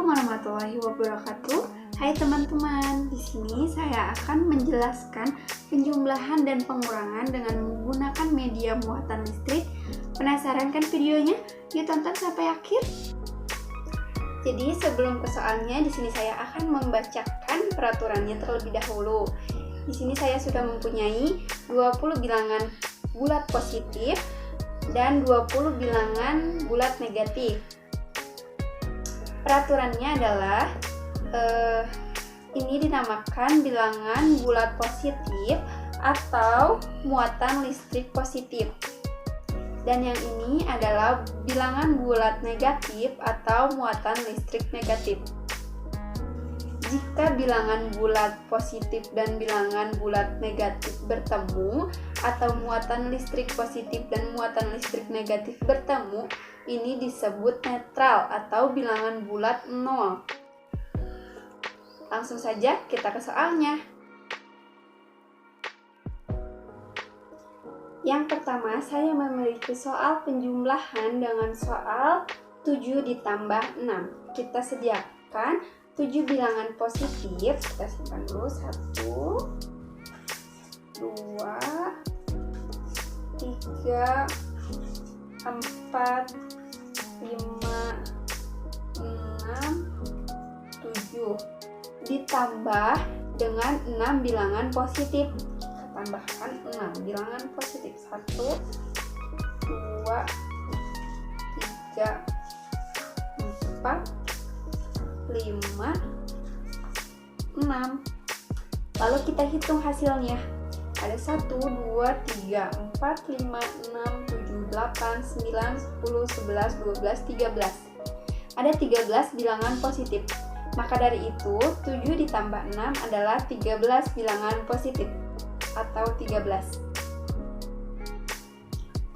Assalamualaikum warahmatullahi wabarakatuh. Hai teman-teman, di sini saya akan menjelaskan penjumlahan dan pengurangan dengan menggunakan media muatan listrik. Penasaran kan videonya? Yuk tonton sampai akhir. Jadi sebelum ke soalnya, di sini saya akan membacakan peraturannya terlebih dahulu. Di sini saya sudah mempunyai 20 bilangan bulat positif dan 20 bilangan bulat negatif. Peraturannya adalah ini dinamakan bilangan bulat positif atau muatan listrik positif. Dan yang ini adalah bilangan bulat negatif atau muatan listrik negatif. Jika bilangan bulat positif dan bilangan bulat negatif bertemu atau muatan listrik positif dan muatan listrik negatif bertemu, ini disebut netral atau bilangan bulat 0. Langsung saja kita ke soalnya. Yang pertama, saya memiliki soal penjumlahan dengan soal 7 ditambah 6. Kita sediakan 7 bilangan positif. Kita simpan dulu. 1, 2, 3, 4, 5, 6, 7. Ditambah dengan 6 bilangan positif. Kita tambahkan 6 bilangan positif. 1, 2, 3, 4, 5, 6. Lalu kita hitung hasilnya. Ada 1, 2, 3, 4, 5, 6, 7, 8, 9, 10, 11, 12, 13. Ada 13 bilangan positif. Maka dari itu, 7 ditambah 6 adalah 13 bilangan positif atau 13.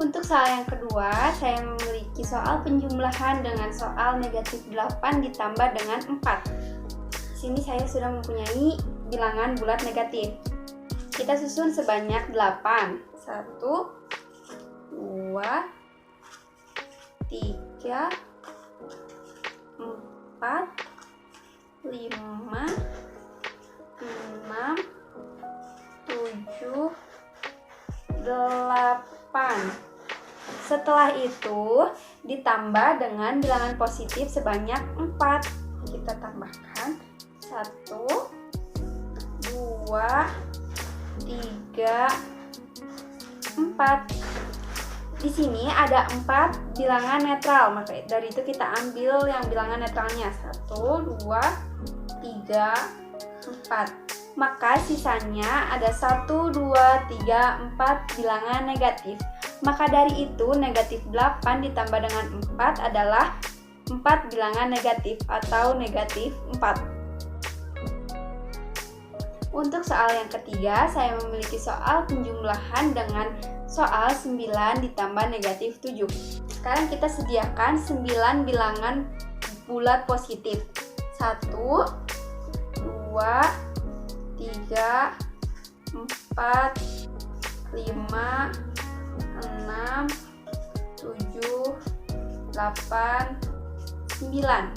Untuk soal yang kedua, saya memiliki soal penjumlahan dengan soal negatif 8 ditambah dengan 4. Di sini saya sudah mempunyai bilangan bulat negatif. Kita susun sebanyak 8. 1, 2, 3, 4, 5, 6, 7, 8. Setelah itu ditambah dengan bilangan positif sebanyak 4. Kita tambahkan 1, 2, 3, 4. Di sini ada 4 bilangan netral, maka dari itu kita ambil yang bilangan netralnya. 1, 2, 3, 4. Maka sisanya ada 1, 2, 3, 4 bilangan negatif. Maka dari itu negatif 8 ditambah dengan 4 adalah 4 bilangan negatif atau negatif 4. Untuk soal yang ketiga, saya memiliki soal penjumlahan dengan soal 9 ditambah negatif 7. Sekarang kita sediakan 9 bilangan bulat positif. 1, 2, 3, 4, 5, 6, 7, 8, 9.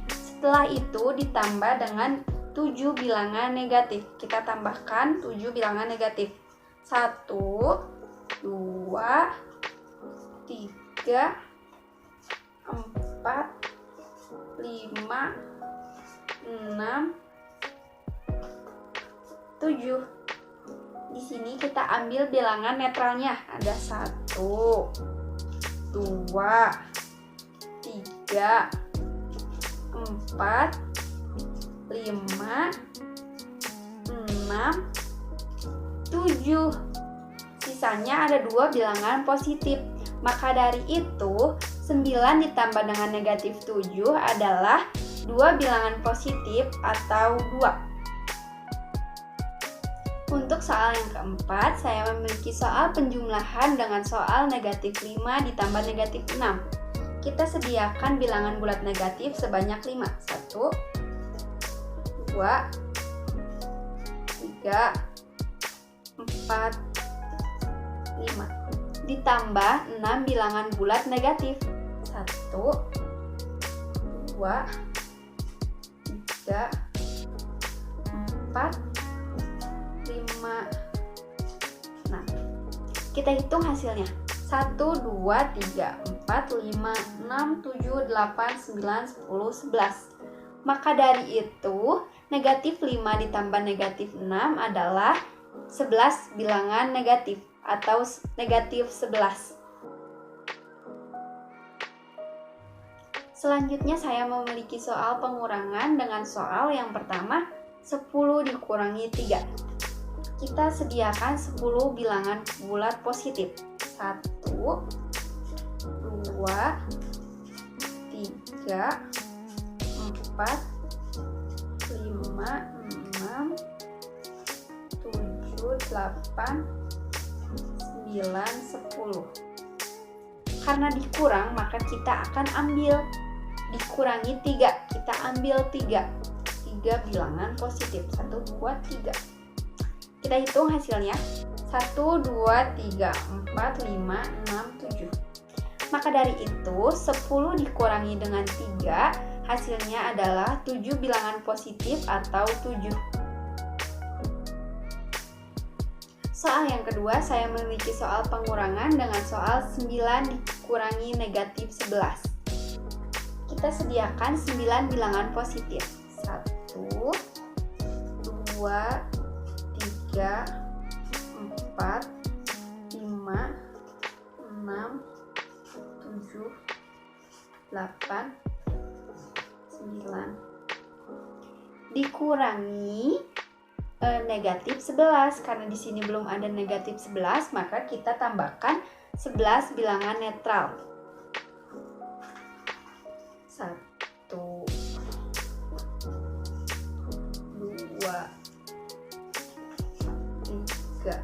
Setelah itu ditambah dengan 7 bilangan negatif. Kita tambahkan 7 bilangan negatif. 1, 2, 3, 4, 5, 6, 7. Di sini kita ambil bilangan netralnya. Ada 1, 2, 3, 4, 5, 6, 7. Sisanya ada 2 bilangan positif. Maka dari itu 9 ditambah dengan negatif 7 adalah 2 bilangan positif atau 2. Untuk soal yang keempat, saya memiliki soal penjumlahan dengan soal negatif 5 ditambah negatif 6. Kita sediakan bilangan bulat negatif sebanyak 5. 1, 2, 3, 4, 5. Ditambah 6 bilangan bulat negatif. 1, 2, 3, 4, 5. Nah, kita hitung hasilnya. 1, 2, 3, 4, 5, 6, 7, 8, 9, 10, 11. Maka dari itu, negatif 5 ditambah negatif 6 adalah 11 bilangan negatif atau negatif 11. Selanjutnya saya memiliki soal pengurangan dengan soal yang pertama 10 dikurangi 3. Kita sediakan 10 bilangan bulat positif. 1, 2, 3, 4, 5, 6, 7, 8, 9, 10. Karena dikurang, maka kita akan ambil dikurangi 3. Kita ambil 3 bilangan positif. 1, 2, 3. Kita hitung hasilnya. 1, 2, 3, 4, 5, 6, 7. Maka dari itu 10 dikurangi dengan 3 hasilnya adalah 7 bilangan positif atau 7. Soal yang kedua, saya memiliki soal pengurangan dengan soal 9 dikurangi negatif 11. Kita sediakan 9 bilangan positif. 1, 2, 3, 4, 5, 6, 7, 8, 9. Dikurangi negatif 11. Karena di sini belum ada negatif 11, maka kita tambahkan 11 bilangan netral. 1, 2, 3,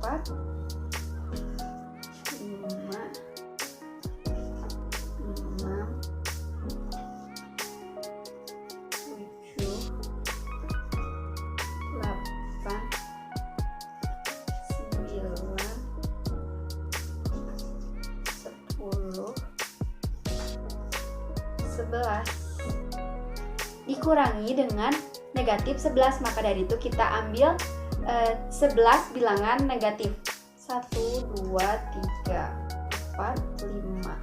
4, 5, 6, 7, 8, 9, 10, 11. Dikurangi dengan negatif 11, maka dari itu kita ambil 11 bilangan negatif. 1, 2, 3, 4, 5,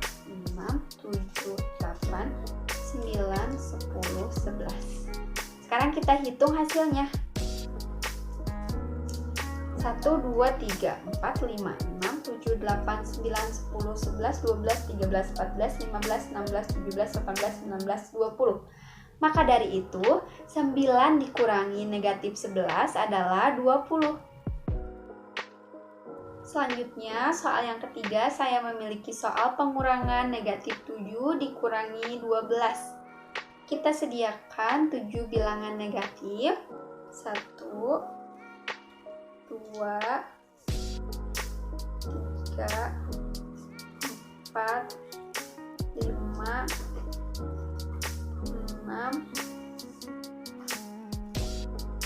6, 7, 8, 9, 10, 11. Sekarang kita hitung hasilnya. 1, 2, 3, 4, 5, 6, 7, 8, 9, 10, 11, 12, 13, 14, 15, 16, 17, 18, 19, 20. Maka dari itu 9 dikurangi negatif 11 adalah 20. Selanjutnya soal yang ketiga, saya memiliki soal pengurangan negatif 7 dikurangi 12. Kita sediakan 7 bilangan negatif. 1, 2, 3, 4, 5, 6,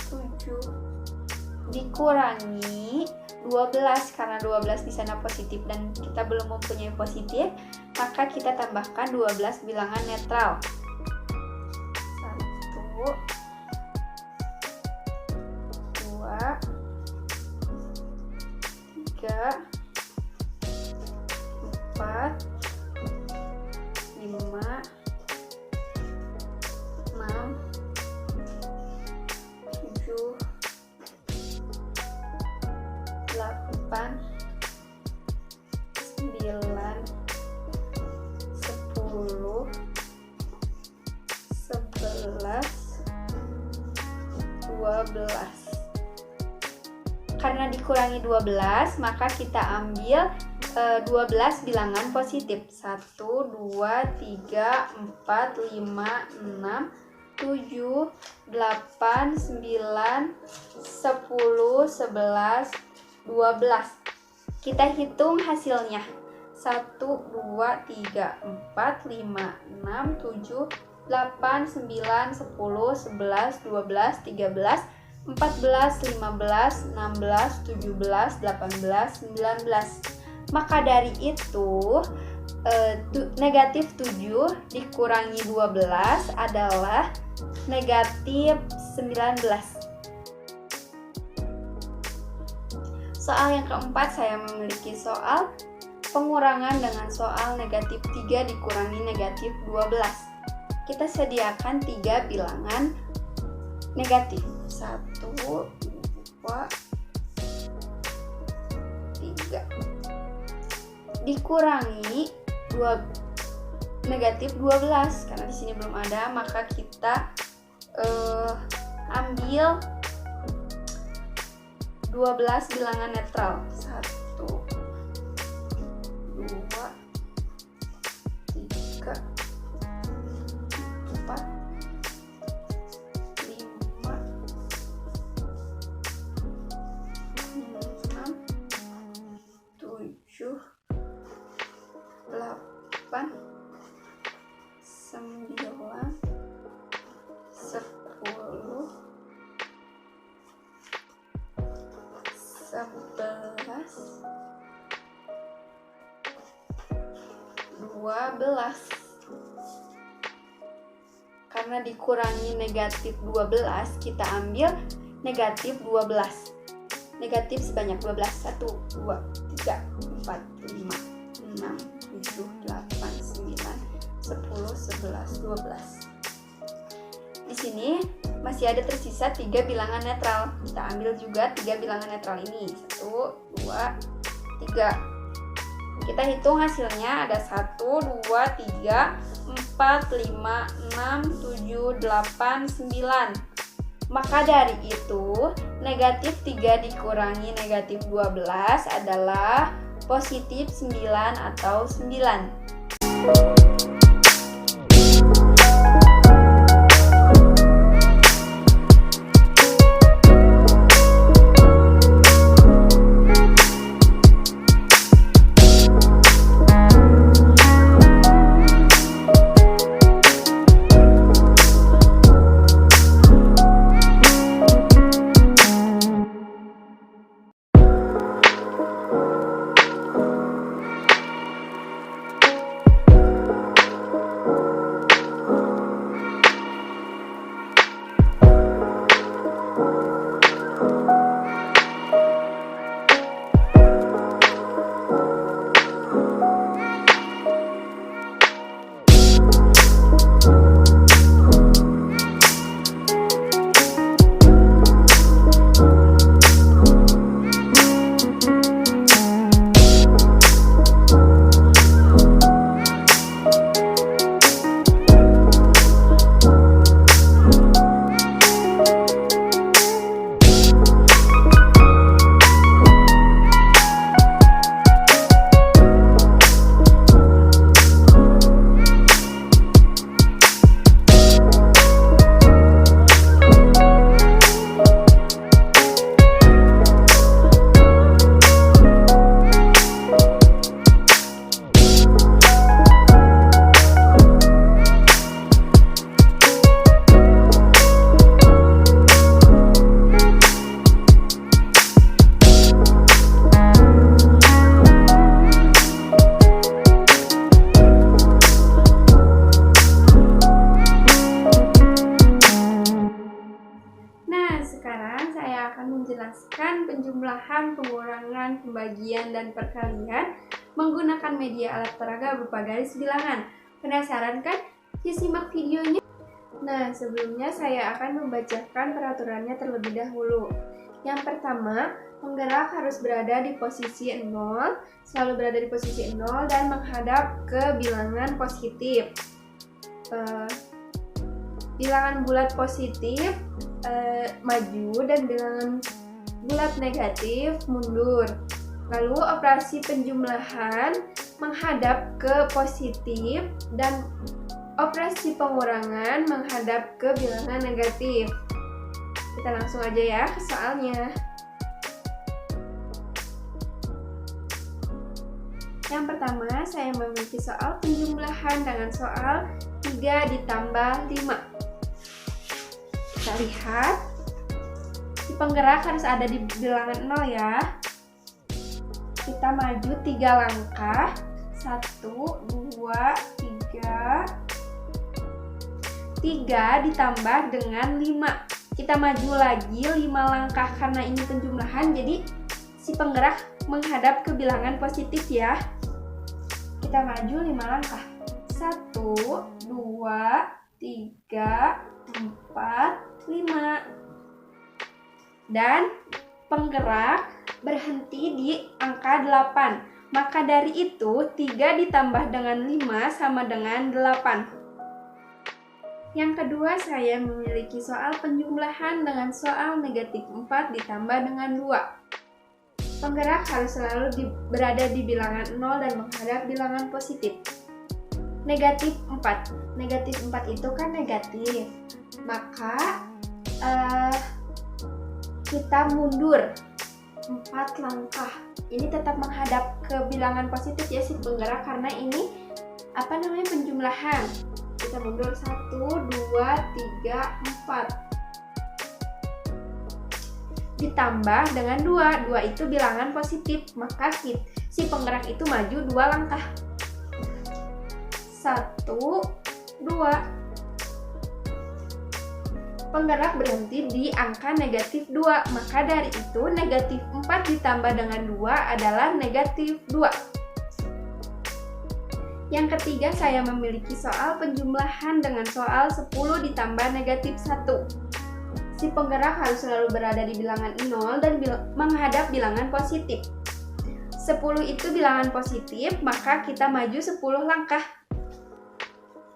7. Dikurangi 12, karena 12 di sana positif dan kita belum mempunyai positif, maka kita tambahkan 12 bilangan netral. 1, 2, 3, 4, 5, 6, 7, 8, 9, 10, 11, 12. Karena dikurangi 12, maka kita ambil 12 bilangan positif. 1, 2, 3, 4, 5, 6, 7, 8, 9, 10, 11, 12. Kita hitung hasilnya. 1, 2, 3, 4, 5, 6, 7, 8, 9, 10, 11, 12, 13, 14, 15, 16, 17, 18, 19. Maka dari itu negatif 7 dikurangi 12 adalah negatif 19. Soal yang keempat, saya memiliki soal pengurangan dengan soal negatif 3 dikurangi negatif 12. Kita sediakan 3 bilangan negatif. 1, 2, 3. Dikurangi negatif 12. Karena di sini belum ada, maka kita ambil 12 bilangan netral. 1, 2, 3, 4, 5, 6, 7, 8, 9, 10, 11, 12. Karena dikurangi negatif 12, kita ambil negatif 12. Negatif sebanyak 12. 1, 2, 3, 4, 5, 6, 7, 8, 9, 10, 11, 12. Di sini masih ada tersisa 3 bilangan netral. Kita ambil juga 3 bilangan netral ini. 1, 2, 3. Kita hitung hasilnya ada 1, 2, 3, 4, 5, 6, 7, 8, 9. Maka dari itu, negatif 3 dikurangi negatif 12 adalah positif 9 atau 9. Menjelaskan penjumlahan, pengurangan, pembagian, dan perkalian menggunakan media alat peraga berupa garis bilangan. Penasaran kan? Yuk simak videonya. Nah, sebelumnya saya akan membacakan peraturannya terlebih dahulu. Yang pertama, penggerak harus berada di posisi 0, selalu berada di posisi 0 dan menghadap ke bilangan positif. Bilangan bulat positif maju dan bilangan bulat negatif mundur. Lalu operasi penjumlahan menghadap ke positif dan operasi pengurangan menghadap ke bilangan negatif. Kita langsung aja ya ke soalnya. Yang pertama, saya memiliki soal penjumlahan dengan soal 3 ditambah 5. Kita lihat, si penggerak harus ada di bilangan 0 ya. Kita maju 3 langkah 1, 2, 3. 3 ditambah dengan 5. Kita maju lagi 5 langkah karena ini penjumlahan, jadi si penggerak menghadap ke bilangan positif ya. Kita maju 5 langkah. 1, 2, 3, 4, 5. Dan penggerak berhenti di angka 8. Maka dari itu 3 ditambah dengan 5 sama dengan 8. Yang kedua, saya memiliki soal penjumlahan dengan soal negatif 4 ditambah dengan 2. Penggerak harus selalu berada di bilangan 0 dan menghadap bilangan positif. Negatif 4. Negatif 4 itu kan negatif. Maka kita mundur 4 langkah. Ini tetap menghadap ke bilangan positif ya si penggerak karena ini penjumlahan. Kita mundur 1, 2, 3, 4. Ditambah dengan 2. 2 itu bilangan positif, maka si penggerak itu maju 2 langkah. 1, 2. Penggerak berhenti di angka negatif 2, maka dari itu negatif 4 ditambah dengan 2 adalah negatif 2. Yang ketiga, saya memiliki soal penjumlahan dengan soal 10 ditambah negatif 1. Si penggerak harus selalu berada di bilangan 0 dan menghadap bilangan positif. 10 itu bilangan positif, maka kita maju 10 langkah.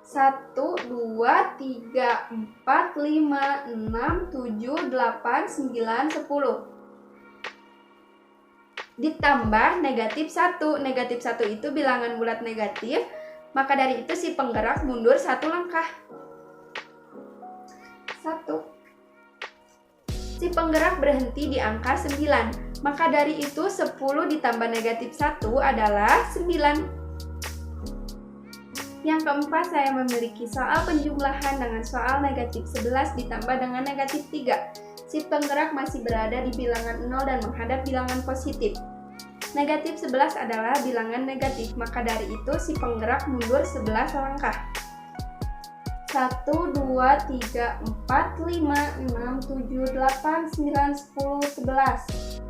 1, 2, 3, 4, 5, 6, 7, 8, 9, 10. Ditambah negatif 1. Negatif 1 itu bilangan bulat negatif, maka dari itu si penggerak mundur 1 langkah. 1. Si penggerak berhenti di angka 9, maka dari itu 10 ditambah negatif 1 adalah 9. Yang keempat, saya memiliki soal penjumlahan dengan soal negatif 11 ditambah dengan negatif 3. Si penggerak masih berada di bilangan 0 dan menghadap bilangan positif. Negatif 11 adalah bilangan negatif, maka dari itu si penggerak mundur 11 langkah. 1, 2, 3, 4, 5, 6, 7, 8, 9, 10, 11.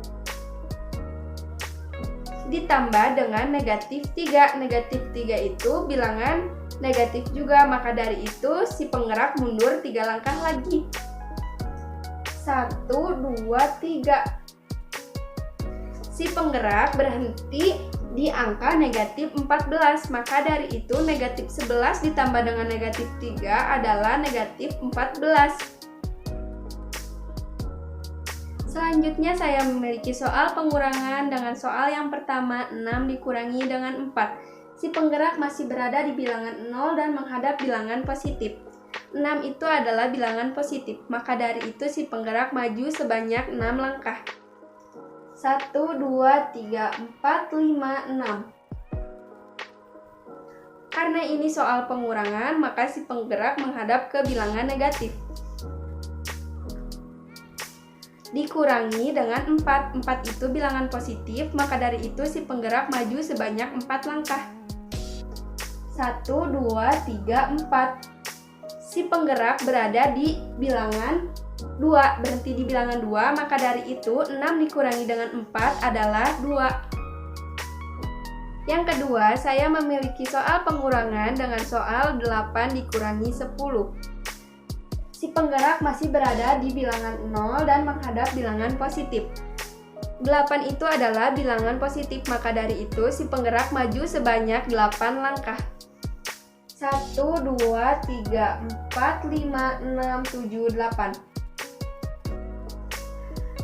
Ditambah dengan negatif 3. Negatif 3 itu bilangan negatif juga, maka dari itu si penggerak mundur 3 langkah lagi. 1, 2, 3. Si penggerak berhenti di angka negatif 14, maka dari itu negatif 11 ditambah dengan negatif 3 adalah negatif 14. Selanjutnya saya memiliki soal pengurangan dengan soal yang pertama, 6 dikurangi dengan 4. Si penggerak masih berada di bilangan 0 dan menghadap bilangan positif. 6 itu adalah bilangan positif, maka dari itu si penggerak maju sebanyak 6 langkah. 1, 2, 3, 4, 5, 6. Karena ini soal pengurangan, maka si penggerak menghadap ke bilangan negatif. Dikurangi dengan 4. 4 itu bilangan positif, maka dari itu si penggerak maju sebanyak 4 langkah. 1, 2, 3, 4. Si penggerak berada di bilangan 2, berhenti di bilangan 2, maka dari itu 6 dikurangi dengan 4 adalah 2. Yang kedua, saya memiliki soal pengurangan dengan soal 8 dikurangi 10. Si penggerak masih berada di bilangan 0 dan menghadap bilangan positif. 8 itu adalah bilangan positif, maka dari itu si penggerak maju sebanyak 8 langkah. 1, 2, 3, 4, 5, 6, 7, 8.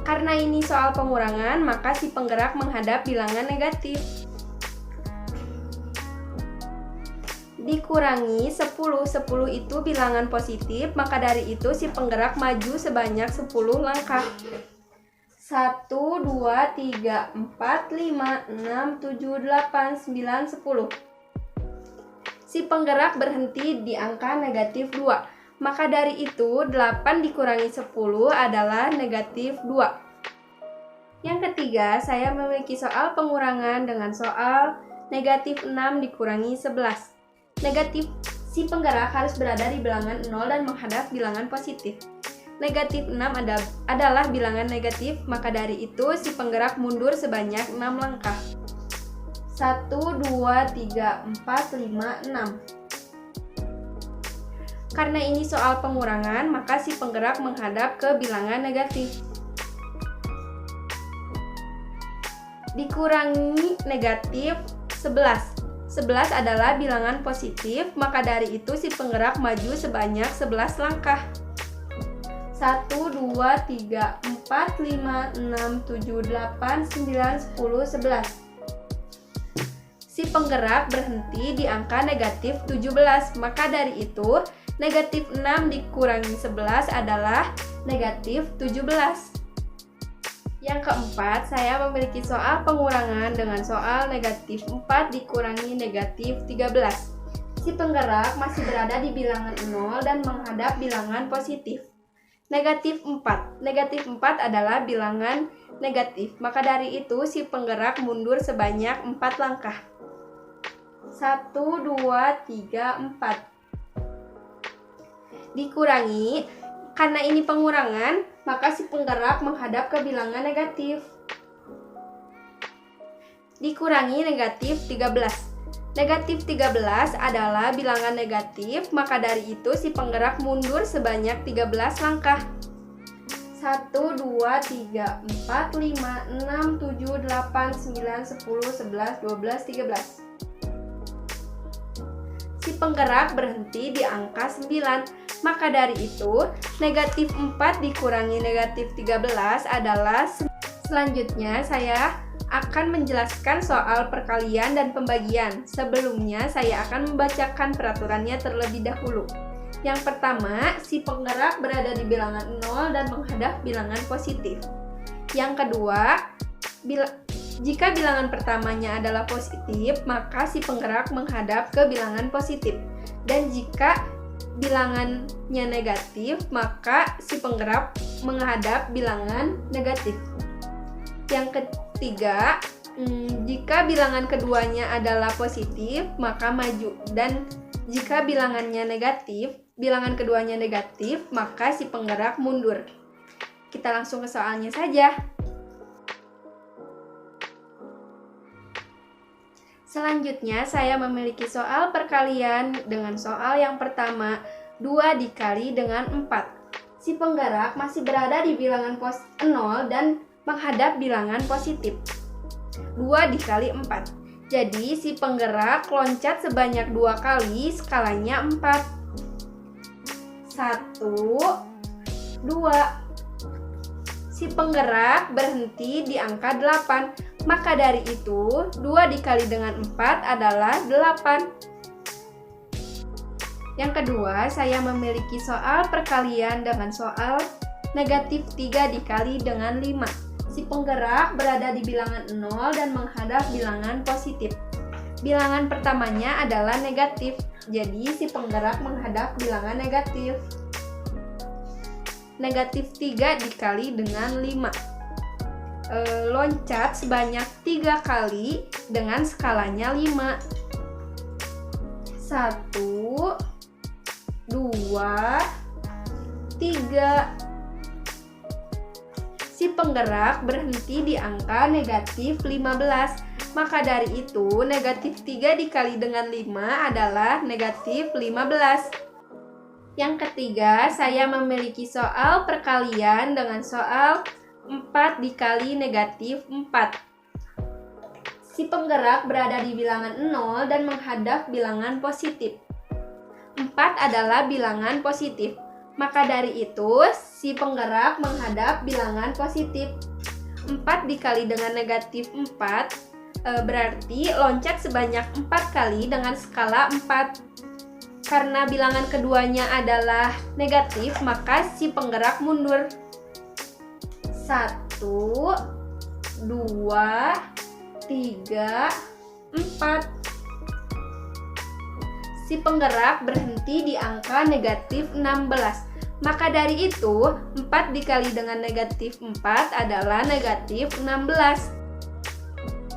Karena ini soal pengurangan, maka si penggerak menghadap bilangan negatif. Dikurangi 10. 10 itu bilangan positif, maka dari itu si penggerak maju sebanyak 10 langkah. 1, 2, 3, 4, 5, 6, 7, 8, 9, 10. Si penggerak berhenti di angka negatif 2. Maka dari itu 8 dikurangi 10 adalah negatif 2. Yang ketiga, saya memiliki soal pengurangan dengan soal Negatif 6 dikurangi 11. Negatif si penggerak harus berada di bilangan 0 dan menghadap bilangan positif. Negatif 6 adalah bilangan negatif, maka dari itu si penggerak mundur sebanyak 6 langkah. 1, 2, 3, 4, 5, 6. Karena ini soal pengurangan, maka si penggerak menghadap ke bilangan negatif. Dikurangi negatif 11. 11 adalah bilangan positif, maka dari itu si penggerak maju sebanyak 11 langkah. 1, 2, 3, 4, 5, 6, 7, 8, 9, 10, 11. Si penggerak berhenti di angka negatif 17, maka dari itu negatif 6 dikurangi 11 adalah negatif 17. Yang keempat, saya memiliki soal pengurangan dengan soal negatif 4 dikurangi negatif 13. Si penggerak masih berada di bilangan 0 dan menghadap bilangan positif. Negatif 4. Negatif 4 adalah bilangan negatif, maka dari itu si penggerak mundur sebanyak 4 langkah. 1, 2, 3, 4. Dikurangi, karena ini pengurangan, maka si penggerak menghadap ke bilangan negatif. Dikurangi negatif 13. Negatif 13 adalah bilangan negatif, maka dari itu si penggerak mundur sebanyak 13 langkah. 1, 2, 3, 4, 5, 6, 7, 8, 9, 10, 11, 12, 13. Si penggerak berhenti di angka 9, maka dari itu negatif 4 dikurangi negatif 13 adalah. Selanjutnya saya akan menjelaskan soal perkalian dan pembagian. Sebelumnya saya akan membacakan peraturannya terlebih dahulu. Yang pertama, si penggerak berada di bilangan 0 dan menghadap bilangan positif. Yang kedua, jika bilangan pertamanya adalah positif, maka si penggerak menghadap ke bilangan positif. Dan jika bilangannya negatif, maka si penggerak menghadap bilangan negatif. Yang ketiga, jika bilangan keduanya adalah positif, maka maju. Dan jika bilangan keduanya negatif, maka si penggerak mundur. Kita langsung ke soalnya saja. Selanjutnya, saya memiliki soal perkalian dengan soal yang pertama, 2 dikali dengan 4. Si penggerak masih berada di bilangan 0 dan menghadap bilangan positif. 2 dikali 4. Jadi si penggerak loncat sebanyak 2 kali, skalanya 4. 1, 2. Si penggerak berhenti di angka 8. Maka dari itu 2 dikali dengan 4 adalah 8. Yang kedua, saya memiliki soal perkalian dengan soal negatif 3 dikali dengan 5. Si penggerak berada di bilangan 0 dan menghadap bilangan positif. Bilangan pertamanya adalah negatif, jadi si penggerak menghadap bilangan negatif. Negatif 3 dikali dengan 5. Loncat sebanyak 3 kali dengan skalanya 5. 1, 2, 3. Si penggerak berhenti di angka negatif 15. Maka dari itu, negatif 3 dikali dengan 5 adalah negatif 15. Yang ketiga, saya memiliki soal perkalian dengan soal 4 dikali negatif 4. Si penggerak berada di bilangan 0 dan menghadap bilangan positif. 4 adalah bilangan positif. Maka dari itu, si penggerak menghadap bilangan positif. 4 dikali dengan negatif 4 berarti loncat sebanyak 4 kali dengan skala 4. Karena bilangan keduanya adalah negatif, maka si penggerak mundur. 1, 2, 3, 4. Si penggerak berhenti di angka negatif 16. Maka dari itu, 4 dikali dengan negatif 4 adalah negatif 16.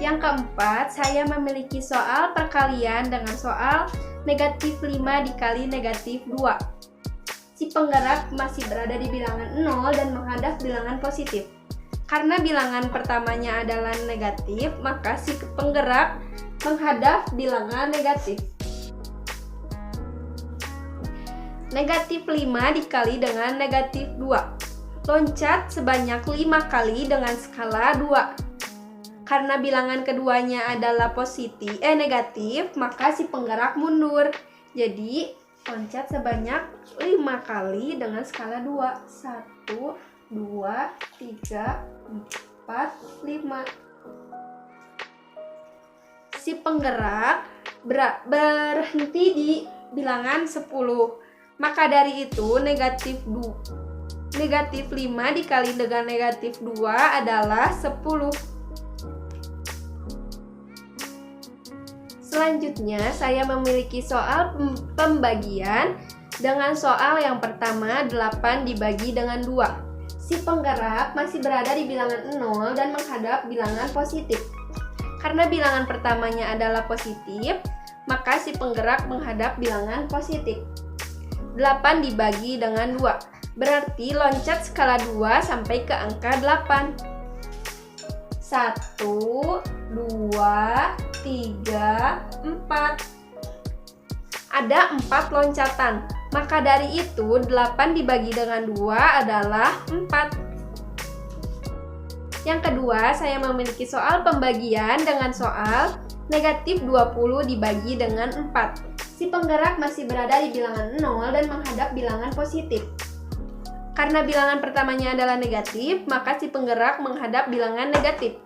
Yang keempat, saya memiliki soal perkalian dengan soal negatif 5 dikali negatif 2. Si penggerak masih berada di bilangan 0 dan menghadap bilangan positif. Karena bilangan pertamanya adalah negatif, maka si penggerak menghadap bilangan negatif. Negatif 5 dikali dengan negatif 2. Loncat sebanyak 5 kali dengan skala 2. Karena bilangan keduanya adalah negatif, maka si penggerak mundur. Jadi, loncat sebanyak 5 kali dengan skala 2. 1, 2, 3, 4, 5. Si penggerak berhenti di bilangan 10. Maka dari itu negatif 5 dikali dengan negatif 2 adalah 10. Selanjutnya, saya memiliki soal pembagian dengan soal yang pertama 8 dibagi dengan 2. Si penggerak masih berada di bilangan 0 dan menghadap bilangan positif. Karena bilangan pertamanya adalah positif, maka si penggerak menghadap bilangan positif. 8 dibagi dengan 2, berarti loncat skala 2 sampai ke angka 8. 1, 2, 3, 4. Ada 4 loncatan, maka dari itu 8 dibagi dengan 2 adalah 4. Yang kedua, saya memiliki soal pembagian dengan soal negatif 20 dibagi dengan 4. Si penggerak masih berada di bilangan 0 dan menghadap bilangan positif. Karena bilangan pertamanya adalah negatif, maka si penggerak menghadap bilangan negatif.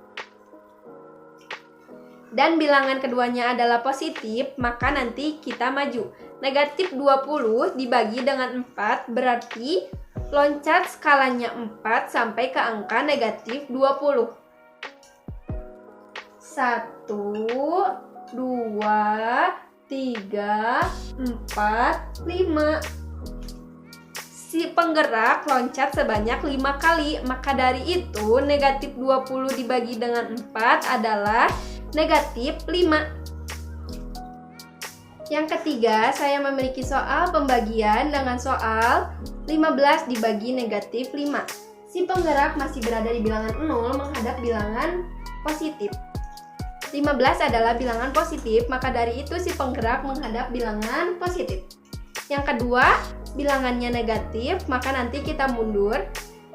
Dan bilangan keduanya adalah positif, maka nanti kita maju. Negatif 20 dibagi dengan 4 berarti loncat skalanya 4 sampai ke angka negatif 20. 1, 2, 3, 4, 5. Si penggerak loncat sebanyak 5 kali, maka dari itu negatif 20 dibagi dengan 4 adalah negatif 5. Yang ketiga, saya memiliki soal pembagian dengan soal 15 dibagi negatif 5. Si penggerak masih berada di bilangan 0 menghadap bilangan positif. 15 adalah bilangan positif, maka dari itu si penggerak menghadap bilangan positif. Yang kedua, bilangannya negatif, maka nanti kita mundur.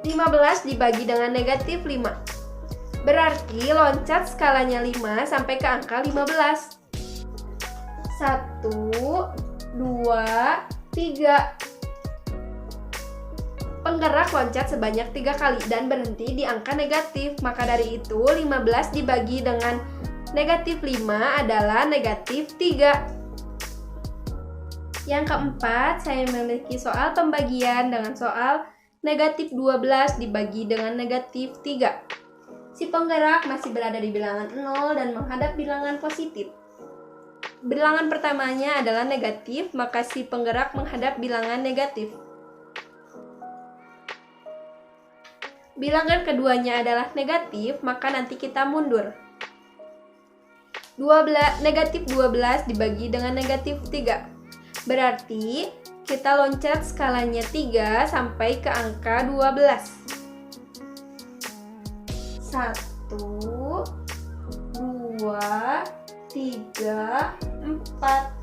15 dibagi dengan negatif 5. Berarti loncat skalanya 5 sampai ke angka 15. 1, 2, 3. Penggerak loncat sebanyak 3 kali dan berhenti di angka negatif. Maka dari itu 15 dibagi dengan negatif 5 adalah negatif 3. Yang keempat, saya memiliki soal pembagian dengan soal negatif 12 dibagi dengan negatif 3. Si penggerak masih berada di bilangan 0 dan menghadap bilangan positif. Bilangan pertamanya adalah negatif, maka si penggerak menghadap bilangan negatif. Bilangan keduanya adalah negatif, maka nanti kita mundur. Negatif 12 dibagi dengan negatif 3. Berarti kita loncat skalanya 3 sampai ke angka 12. 1, 2, 3, 4.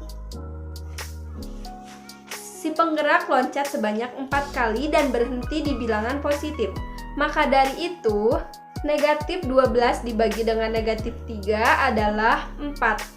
Si penggerak loncat sebanyak 4 kali dan berhenti di bilangan positif. Maka dari itu negatif 12 dibagi dengan negatif 3 adalah 4.